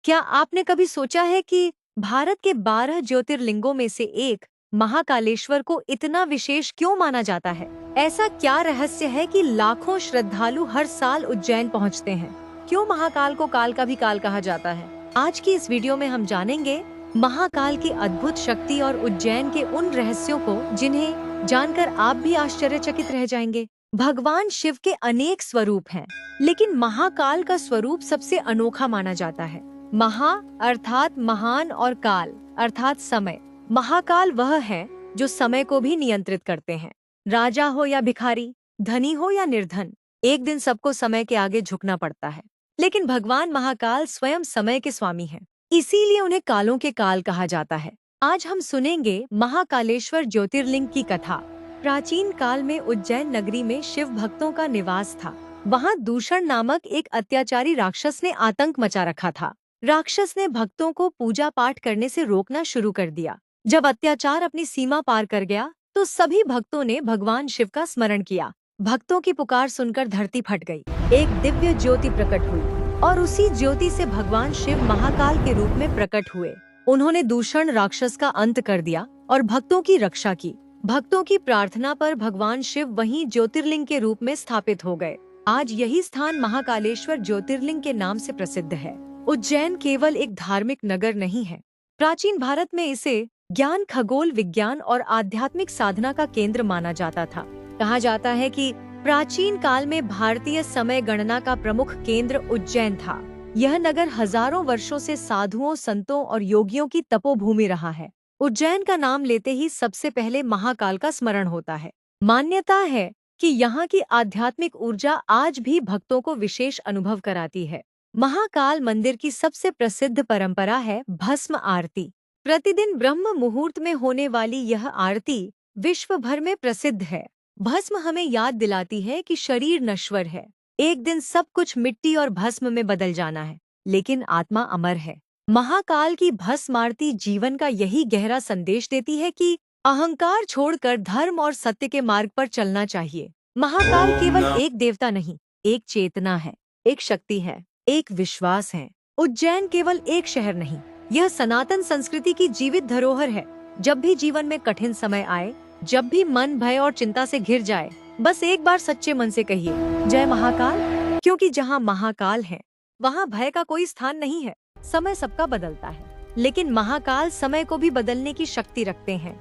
क्या आपने कभी सोचा है कि भारत के 12 ज्योतिर्लिंगों में से एक महाकालेश्वर को इतना विशेष क्यों माना जाता है? ऐसा क्या रहस्य है कि लाखों श्रद्धालु हर साल उज्जैन पहुंचते हैं? क्यों महाकाल को काल का भी काल कहा जाता है? आज की इस वीडियो में हम जानेंगे महाकाल की अद्भुत शक्ति और उज्जैन के उन रहस्यों को जिन्हें जानकर आप भी आश्चर्यचकित रह जाएंगे। भगवान शिव के अनेक स्वरूप हैं, लेकिन महाकाल का स्वरूप सबसे अनोखा माना जाता है। महा अर्थात महान और काल अर्थात समय। महाकाल वह है जो समय को भी नियंत्रित करते हैं। राजा हो या भिखारी, धनी हो या निर्धन, एक दिन सबको समय के आगे झुकना पड़ता है। लेकिन भगवान महाकाल स्वयं समय के स्वामी हैं, इसीलिए उन्हें कालों के काल कहा जाता है। आज हम सुनेंगे महाकालेश्वर ज्योतिर्लिंग की कथा। प्राचीन काल में उज्जैन नगरी में शिव भक्तों का निवास था। वहाँ दूषण नामक एक अत्याचारी राक्षस ने आतंक मचा रखा था। राक्षस ने भक्तों को पूजा पाठ करने से रोकना शुरू कर दिया। जब अत्याचार अपनी सीमा पार कर गया तो सभी भक्तों ने भगवान शिव का स्मरण किया। भक्तों की पुकार सुनकर धरती फट गई। एक दिव्य ज्योति प्रकट हुई और उसी ज्योति से भगवान शिव महाकाल के रूप में प्रकट हुए। उन्होंने दूषण राक्षस का अंत कर दिया और भक्तों की रक्षा की। भक्तों की प्रार्थना पर भगवान शिव वहीं ज्योतिर्लिंग के रूप में स्थापित हो गए। आज यही स्थान महाकालेश्वर ज्योतिर्लिंग के नाम से प्रसिद्ध है। उज्जैन केवल एक धार्मिक नगर नहीं है। प्राचीन भारत में इसे ज्ञान, खगोल विज्ञान और आध्यात्मिक साधना का केंद्र माना जाता था। कहा जाता है कि प्राचीन काल में भारतीय समय गणना का प्रमुख केंद्र उज्जैन था। यह नगर हजारों वर्षों से साधुओं, संतों और योगियों की तपोभूमि रहा है। उज्जैन का नाम लेते ही सबसे पहले महाकाल का स्मरण होता है। मान्यता है कि यहाँ की आध्यात्मिक ऊर्जा आज भी भक्तों को विशेष अनुभव कराती है। महाकाल मंदिर की सबसे प्रसिद्ध परंपरा है भस्म आरती। प्रतिदिन ब्रह्म मुहूर्त में होने वाली यह आरती विश्व भर में प्रसिद्ध है। भस्म हमें याद दिलाती है कि शरीर नश्वर है, एक दिन सब कुछ मिट्टी और भस्म में बदल जाना है, लेकिन आत्मा अमर है। महाकाल की भस्म आरती जीवन का यही गहरा संदेश देती है कि अहंकार छोड़कर धर्म और सत्य के मार्ग पर चलना चाहिए। महाकाल केवल एक देवता नहीं, एक चेतना है, एक शक्ति है, एक विश्वास है। उज्जैन केवल एक शहर नहीं, यह सनातन संस्कृति की जीवित धरोहर है। जब भी जीवन में कठिन समय आए, जब भी मन भय और चिंता से घिर जाए, बस एक बार सच्चे मन से कहिए जय महाकाल, क्योंकि जहाँ महाकाल है वहाँ भय का कोई स्थान नहीं है। समय सबका बदलता है, लेकिन महाकाल समय को भी बदलने की शक्ति रखते हैं।